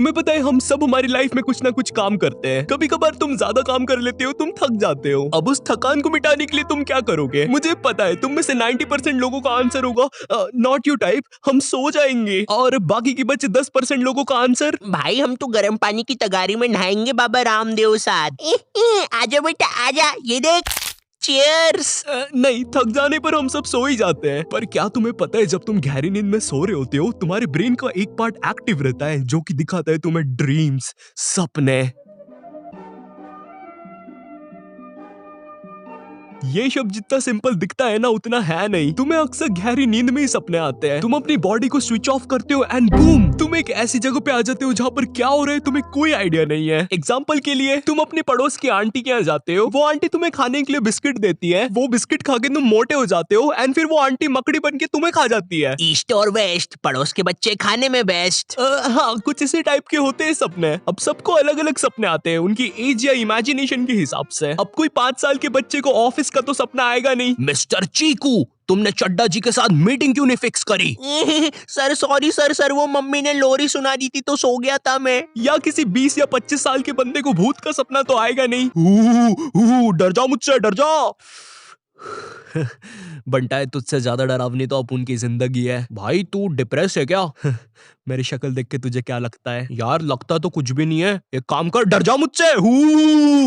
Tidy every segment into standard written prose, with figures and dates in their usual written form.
तुम्हें पता है हम सब हमारी लाइफ में कुछ ना कुछ काम करते हैं। कभी कभार तुम ज्यादा काम कर लेते हो, तुम थक जाते हो। अब उस थकान को मिटाने के लिए तुम क्या करोगे? मुझे पता है तुम में से 90% लोगों का आंसर होगा नॉट यू टाइप, हम सो जाएंगे। और बाकी के बचे 10% लोगों का आंसर, भाई हम तो गर्म पानी की तगारी में नहाएंगे बाबा रामदेव साथ। आजा बेटा आजा, ये देख चीयर्स। नहीं, थक जाने पर हम सब सो ही जाते हैं। पर क्या तुम्हें पता है जब तुम गहरी नींद में सो रहे होते हो तुम्हारे ब्रेन का एक पार्ट एक्टिव रहता है जो कि दिखाता है तुम्हें ड्रीम्स, सपने। ये शब्द जितना सिंपल दिखता है ना उतना है नहीं। तुम्हें अक्सर गहरी नींद में ही सपने आते हैं। तुम अपनी बॉडी को स्विच ऑफ करते हो एंड बूम, तुम एक ऐसी जगह पे आ जाते हो जहाँ पर क्या हो रहा है तुम्हें कोई आइडिया नहीं है। एग्जाम्पल के लिए तुम अपनी पड़ोस की आंटी के यहाँ जाते हो, वो आंटी तुम्हें खाने के लिए बिस्किट देती है, वो बिस्किट खा के तुम मोटे हो जाते हो एंड फिर वो आंटी मकड़ी बन के तुम्हें खा जाती है। ईस्ट और वेस्ट, पड़ोस के बच्चे खाने में बेस्ट। हाँ, कुछ इसी टाइप के होते हैं सपने। अब सबको अलग अलग सपने आते हैं उनकी एज या इमेजिनेशन के हिसाब से। अब कोई 5 साल के बच्चे को ऑफिस का तो सपना आएगा नहीं। मिस्टर चीकू, तुमने चड्डा जी के साथ मीटिंग क्यों नहीं फिक्स करी? सर सॉरी सर वो मम्मी ने लोरी सुना दी थी तो सो गया था मैं। या किसी 20 या 25 साल के बंदे को भूत का सपना तो आएगा नहीं। डर जा मुझसे, डर जा। बंटा है तुझसे ज्यादा डरावनी तो अब उनकी जिंदगी है। भाई तू डिप्रेस है क्या? मेरी शक्ल देख के तुझे क्या लगता है? यार लगता तो कुछ भी नहीं है। एक काम कर, डर जा मुझसे।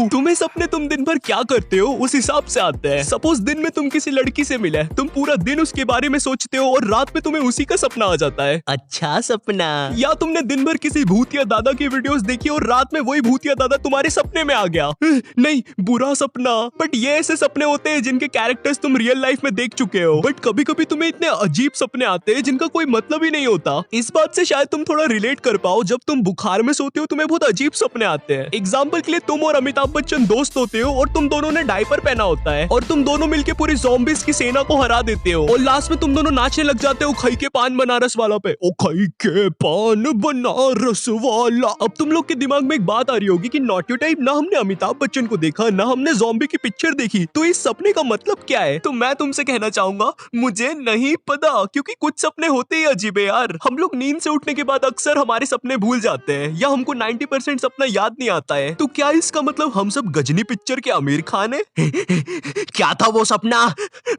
तुम्हें सपने तुम दिन भर क्या करते हो उस हिसाब से आते हैं। सपोज दिन में तुम किसी लड़की से मिले, तुम पूरा दिन उसके बारे में सोचते हो और रात में तुम्हें उसी का सपना आ जाता है। अच्छा सपना। या तुमने दिन भर किसी भूतिया दादा की वीडियोस देखी और रात में वही भूतिया दादा तुम्हारे सपने में आ गया। नहीं, बुरा सपना। बट ये ऐसे सपने होते हैं जिनके कैरेक्टर्स तुम रियल लाइफ में देख चुके हो। बट कभी कभी तुम्हें इतने अजीब सपने आते हैं जिनका कोई मतलब ही नहीं होता। इस बात से शायद तुम थोड़ा रिलेट कर पाओ। जब तुम बुखार में सोते हो तुम्हें बहुत अजीब सपने आते हैं। एग्जाम्पल के लिए तुम और अमिताभ बच्चन दोस्त होते हो और तुम दोनों ने डायपर पहना होता है और तुम दोनों मिलके पूरी ज़ॉम्बीज़ की सेना को हरा देते हो और लास्ट में तुम दोनों नाचने लग जाते हो खई के पान बनारस वाला पे। ओ खई के पान बनारस वाला। अब तुम लोग के दिमाग में एक बात आ रही होगी कि नॉट यू टाइप, ना हमने अमिताभ बच्चन को देखा ना हमने ज़ॉम्बी की पिक्चर देखी, तो इस सपने का मतलब क्या है? तो मैं तुमसे कहना चाहूंगा मुझे नहीं पता, क्योंकि कुछ सपने होते ही अजीब है यार। हम लोग नींद से उठने के बाद अक्सर हमारे सपने भूल जाते हैं या हमको 90% सपना याद नहीं आता है। तो क्या इसका मतलब हम सब गजनी पिक्चर के आमिर खान है? क्या था वो सपना?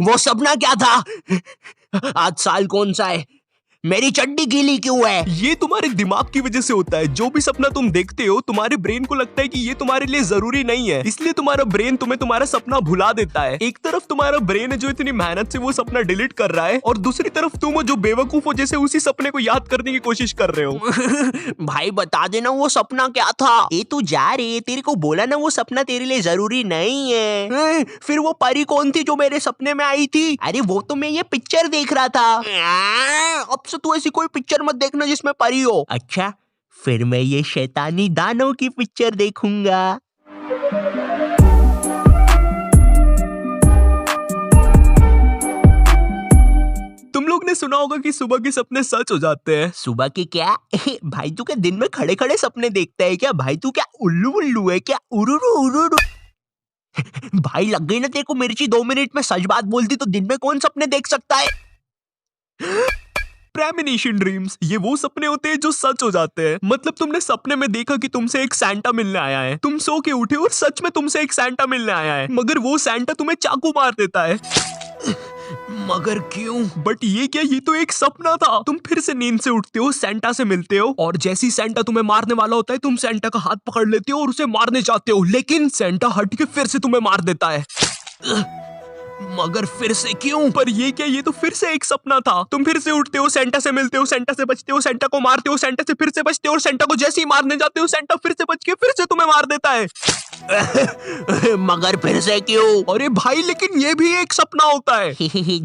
वो सपना क्या था? आज साल कौन सा है? मेरी चड्डी गीली क्यों है? ये तुम्हारे दिमाग की वजह से होता है। जो भी सपना तुम देखते हो तुम्हारे ब्रेन को लगता है कि ये तुम्हारे लिए जरूरी नहीं है, इसलिए तुम्हारा ब्रेन तुम्हें तुम्हारा सपना भुला देता है। एक तरफ तुम्हारा ब्रेन है जो इतनी मेहनत से वो सपना डिलीट कर रहा है और दूसरी तरफ तुम हो जो बेवकूफ हो जैसे उसी सपने को याद करने की कोशिश कर रहे हो। भाई बता देना वो सपना क्या था? ए तू जा रे, तेरे को बोला ना वो सपना तेरे लिए जरूरी नहीं है। फिर वो परी कौन थी जो मेरे सपने में आई थी? अरे वो तो मैं ये पिक्चर देख रहा था। अब से तू ऐसी कोई पिक्चर मत देखना जिसमें परी हो। अच्छा, फिर मैं ये शैतानी दानव की पिक्चर देखूंगा। तुम लोग ने सुना होगा कि सुबह के सपने सच हो जाते हैं। सुबह के क्या? भाई तू क्या दिन में खड़े खड़े सपने देखता है क्या? भाई तू क्या उल्लू उल्लू है क्या? उरुरु उरुरु। भाई लग गई ना तेरे को मिर्ची। 2 मिनट में सच बात बोलती तो दिन में कौन सपने देख सकता है? प्रेमोनिशन ड्रीम्स, ये वो सपने होते हैं जो सच हो जाते हैं। मतलब तुमने सपने में देखा कि तुमसे एक सैंटा मिलने आया है, तुम सो के उठे और सच में तुमसे एक सैंटा मिलने आया है, मगर वो सैंटा तुम्हें चाकू मार देता है। मगर क्यों? बट ये क्या, ये तो एक सपना था। तुम फिर से नींद से उठते हो, सैंटा से मिलते हो और जैसे ही सैंटा तुम्हें मारने वाला होता है तुम सैंटा का हाथ पकड़ लेते हो और उसे मारने जाते हो, लेकिन सैंटा हट के फिर से तुम्हें मार देता है। मगर फिर से क्यों? पर ये क्या, ये तो फिर से एक सपना था। तुम फिर से उठते हो, सैंटा से मिलते हो, सैंटा से बचते हो, सैंटा को मारते हो, सैंटा से फिर से बचते हो और सैंटा को जैसे ही मारने जाते हो सैंटा फिर से बच के फिर से तुम्हें मार देता है। मगर फिर से क्यों? अरे भाई लेकिन ये भी एक सपना होता है।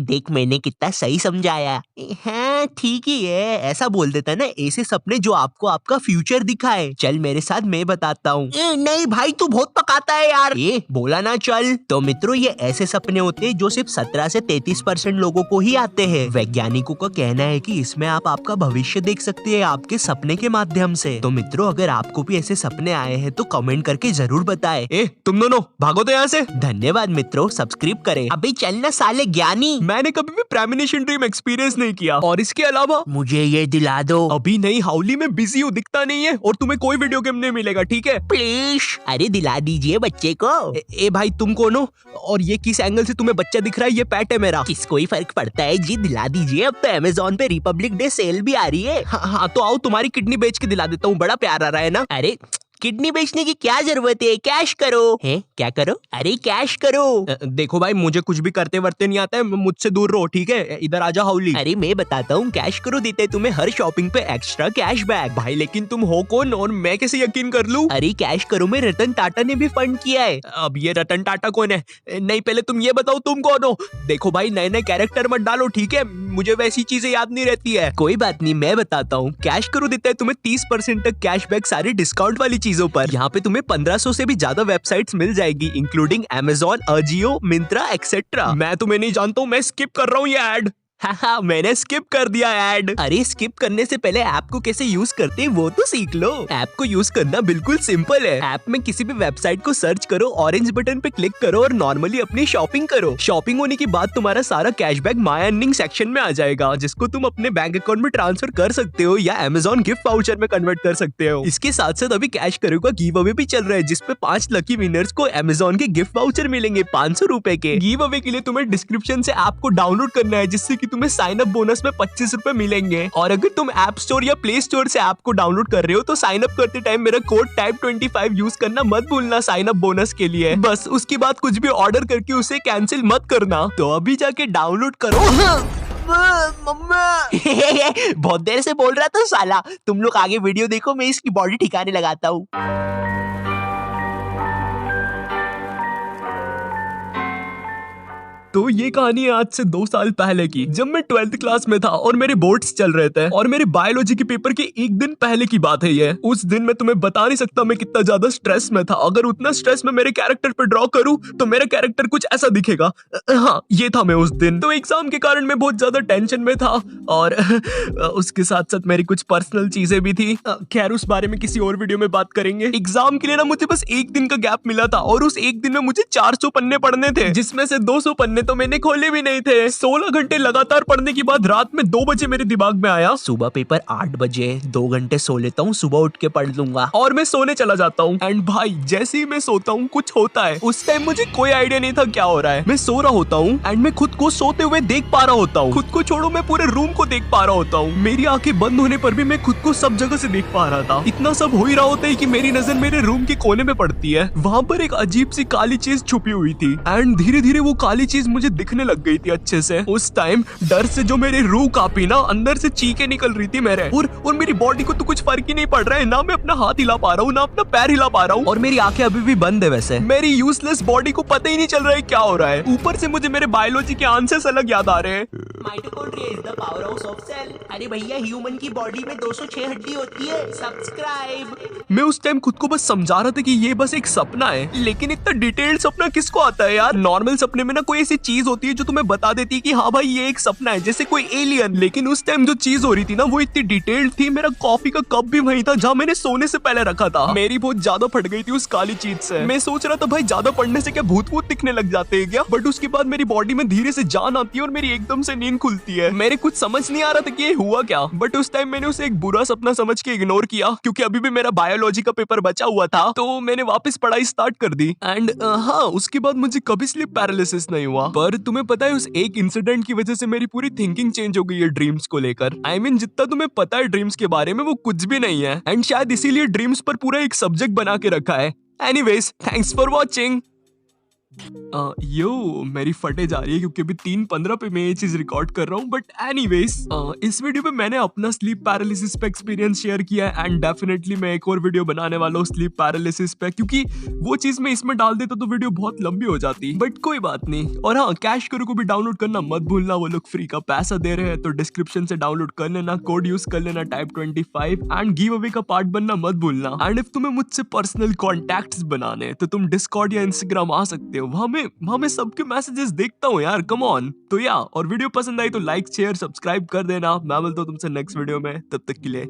देख मैंने कितना सही समझाया। हाँ ठीक ही है, ऐसा बोल देता है ना, ऐसे सपने जो आपको आपका फ्यूचर दिखाए। चल मेरे साथ, मैं बताता हूँ। नहीं भाई तू बहुत पकाता है यार। बोला ना चल। तो मित्रों ये ऐसे सपने होते थे जो सिर्फ 17 से 33% लोगों को ही आते हैं। वैज्ञानिकों का कहना है कि इसमें आप आपका भविष्य देख सकते हैं आपके सपने के माध्यम से। तो मित्रों, अगर आपको भी ऐसे सपने आए हैं तो कमेंट करके जरूर बताएं। तुम दोनों भागो तो यहाँ से। धन्यवाद मित्रों, सब्सक्राइब करें। अभी चलना साले ज्ञानी। मैंने कभी भी प्रेमोनिशन ड्रीम एक्सपीरियंस नहीं किया, और इसके अलावा मुझे ये दिला दो। अभी नहीं हाउली में बिजी हूँ, दिखता नहीं है, और तुम्हें कोई वीडियो गेम नहीं मिलेगा, ठीक है? प्लीज। अरे दिला दीजिए बच्चे को। ए भाई, तुम कौन हो और ये किस एंगल से तुम्हें बच्चा दिख रहा है? ये पेट है मेरा। किसको ही फर्क पड़ता है जी, दिला दीजिए। अब तो अमेज़न पे रिपब्लिक डे सेल भी आ रही है। हाँ तो आओ, तुम्हारी किडनी बेच के दिला देता हूँ, बड़ा प्यार आ रहा है ना? अरे किडनी बेचने की क्या जरूरत है, कैश करो। है क्या करो? अरे कैश करो। देखो भाई, मुझे कुछ भी करते वर्ते नहीं आता है, मुझसे दूर रहो, ठीक है? इधर आजा हाउली। अरे मैं बताता हूँ, कैश करो देते हैं तुम्हें हर शॉपिंग पे एक्स्ट्रा कैशबैक। भाई लेकिन तुम हो कौन और मैं कैसे यकीन कर लूं? अरे कैश करो में रतन टाटा ने भी फंड किया है। अब ये रतन टाटा कौन है? नहीं, पहले तुम ये बताओ तुम कौन हो? देखो भाई, नए नए कैरेक्टर मत डालो, ठीक है? मुझे वैसी चीजें याद नहीं रहती है। कोई बात नहीं, मैं बताता हूँ। कैश करो देता है तुम्हें 30% तक कैशबैक सारी डिस्काउंट वाली चीजों पर। यहाँ पे तुम्हें 1500 से भी ज्यादा वेबसाइट्स मिल जाएगी, including Amazon, Ajio, Myntra etcetera. मैं तुम्हें नहीं जानता हूँ, मैं स्किप कर रहा हूँ ये ऐड। हाँ, मैंने स्किप कर दिया ऐड। अरे स्किप करने से पहले ऐप को कैसे यूज करते हैं वो तो सीख लो। ऐप को यूज करना बिल्कुल सिंपल है। ऐप में किसी भी वेबसाइट को सर्च करो, ऑरेंज बटन पे क्लिक करो और नॉर्मली अपनी शॉपिंग करो। शॉपिंग होने के बाद तुम्हारा सारा कैशबैक माय अर्निंग सेक्शन में आ जाएगा, जिसको तुम अपने बैंक अकाउंट में ट्रांसफर कर सकते हो या Amazon गिफ्ट वाउचर में कन्वर्ट कर सकते हो। इसके साथ साथ अभी कैश करो का गिव अवे भी चल रहा है, जिसपे 5 लकी विनर्स को Amazon के गिफ्ट वाउचर मिलेंगे 500 रुपए के। गिव अवे के लिए तुम्हें डिस्क्रिप्शन से ऐप को डाउनलोड करना है, जिससे कि तुम्हें साइन अप बोनस में 25 रुपए मिलेंगे। और अगर तुम ऐप स्टोर या प्ले स्टोर से ऐप को डाउनलोड कर रहे हो तो साइन अप करते टाइम मेरा कोड type25 यूज करना मत भूलना साइन अप बोनस के लिए। बस उसके बाद कुछ भी ऑर्डर करके उसे कैंसिल मत करना। तो अभी जाके डाउनलोड करो। मम्मा बहुत देर से बोल रहा था साला। तुम लोग आगे वीडियो देखो, मैं इसकी बॉडी ठिकाने लगाता हूँ। तो ये कहानी है आज से 2 साल पहले की, जब मैं 12th क्लास में था और मेरे बोर्ड्स चल रहे थे, और मेरे बायोलॉजी के पेपर के एक दिन पहले की बात है ये। उस दिन मैं तुम्हें बता नहीं सकता मैं कितना ज्यादा स्ट्रेस में था। अगर उतना स्ट्रेस में मेरे कैरेक्टर पे ड्रॉ करूं तो मेरा कैरेक्टर कुछ ऐसा दिखेगा। हाँ, ये था मैं उस दिन। तो एग्जाम के कारण मैं बहुत ज्यादा टेंशन में था, और उसके साथ साथ मेरी कुछ पर्सनल चीजें भी थी। खैर, उस बारे में किसी और वीडियो में बात करेंगे। एग्जाम के लिए ना मुझे बस एक दिन का गैप मिला था, और उस एक दिन में मुझे 400 पन्ने पढ़ने थे, जिसमें से 200 पन्ने तो मैंने खोले भी नहीं थे। 16 घंटे लगातार पढ़ने के बाद रात में 2 बजे मेरे दिमाग में आया, सुबह पेपर 8 बजे, 2 घंटे सो लेता हूँ, सुबह उठ के पढ़ लूंगा। और मैं सोने चला जाता हूँ। एंड भाई, जैसे ही मैं सोता हूँ कुछ होता है। उस टाइम मुझे कोई आइडिया नहीं था क्या हो रहा है। मैं सो रहा होता हूँ एंड मैं खुद को सोते हुए देख पा रहा होता हूँ। खुद को छोड़ो, मैं पूरे रूम को देख पा रहा होता हूँ। मेरी आंखें बंद होने पर भी मैं खुद को सब जगह से देख पा रहा था। इतना सब हो ही रहा होता है कि मेरी नजर मेरे रूम के कोने में पड़ती है। वहाँ पर एक अजीब सी काली चीज छुपी हुई थी, एंड धीरे धीरे वो काली चीज मुझे दिखने लग गई थी अच्छे से। उस टाइम डर से जो मेरी रूह कांपी ना, अंदर से चीखें निकल रही थी मेरे, और मेरी बॉडी को तो कुछ फर्क ही नहीं पड़ रहा है। ना मैं अपना हाथ हिला पा रहा हूँ, ना अपना पैर हिला पा रहा हूँ, और मेरी आंखें अभी भी बंद है। वैसे मेरी यूजलेस बॉडी को पता ही नहीं चल रहा है क्या हो रहा है। ऊपर से मुझे मेरे बायोलॉजी के आंसर्स अलग याद आ रहे हैं। Mitochondria is the power house of cell. अरे भैया, ह्यूमन की बॉडी में 206 हड्डी होती है। सब्सक्राइब। मैं उस टाइम खुद को बस समझा रहा था कि ये बस एक सपना है, लेकिन इतना डिटेल्ड सपना किसको आता है यार। नॉर्मल सपने में ना कोई ऐसी चीज होती है जो तुम्हें बता देती है कि हाँ भाई ये एक सपना है, जैसे कोई एलियन। लेकिन उस टाइम जो चीज हो रही थी ना, वो इतनी डिटेल्ड थी। मेरा कॉफी का कप भी वहीं था जहाँ मैंने सोने से पहले रखा था। मेरी बहुत ज्यादा फट गई थी उस काली चीज से। मैं सोच रहा था भाई, ज्यादा पढ़ने से क्या भूत वूत दिखने लग जाते हैं क्या? बट उसके बाद मेरी बॉडी में धीरे से जान आती है और मेरी एकदम से नींद खुलती है। मेरे कुछ समझ नहीं आ रहा था कि ये हुआ क्या, बट उस टाइम मैंने उसे एक बुरा सपना समझ के इग्नोर किया, क्योंकि अभी भी मेरा बायोलॉजी का पेपर बचा हुआ था। तो मैंने वापस पढ़ाई स्टार्ट कर दी। एंड हाँ, उसके बाद मुझे कभी स्लीप पैरालिसिस नहीं हुआ। पर तुम्हें पता है, उस एक इंसिडेंट की वजह से मेरी पूरी थिंकिंग चेंज हो गई है ड्रीम्स को लेकर। I mean, जितना तुम्हें पता है ड्रीम्स के बारे में वो कुछ भी नहीं है, एंड शायद इसीलिए ड्रीम्स पर पूरा एक सब्जेक्ट बना के रखा है। Anyways, thanks for watching. मेरी फटे जा रही है क्योंकि अभी 3:15 पे मैं ये चीज रिकॉर्ड कर रहा हूँ। बट एनीवेज, इस वीडियो पे मैंने अपना स्लीप पैरालिसिस पे एक्सपीरियंस शेयर किया है, एंड डेफिनेटली मैं एक और वीडियो बनाने वाला हूँ स्लीप पैरालिसिस पे, क्योंकि वो चीज मैं इसमें डाल देता तो वीडियो बहुत लंबी हो जाती। बट कोई बात नहीं। और हाँ, कैश करो को भी डाउनलोड करना मत भूलना, वो लोग फ्री का पैसा दे रहे हैं, तो डिस्क्रिप्शन से डाउनलोड कर लेना, कोड यूज कर लेना type25, एंड गिव अवे का पार्ट बनना मत भूलना। एंड इफ तुम्हें मुझसे पर्सनल कॉन्टैक्ट्स बनाने तो तुम डिस्कॉर्ड या इंस्टाग्राम आ सकते हो। वहां मैं सबके मैसेजेस देखता हूँ यार, कम ऑन। तो या, और वीडियो पसंद आई तो लाइक शेयर सब्सक्राइब कर देना। मैं मिलता हूँ तुमसे नेक्स्ट वीडियो में, तब तक के लिए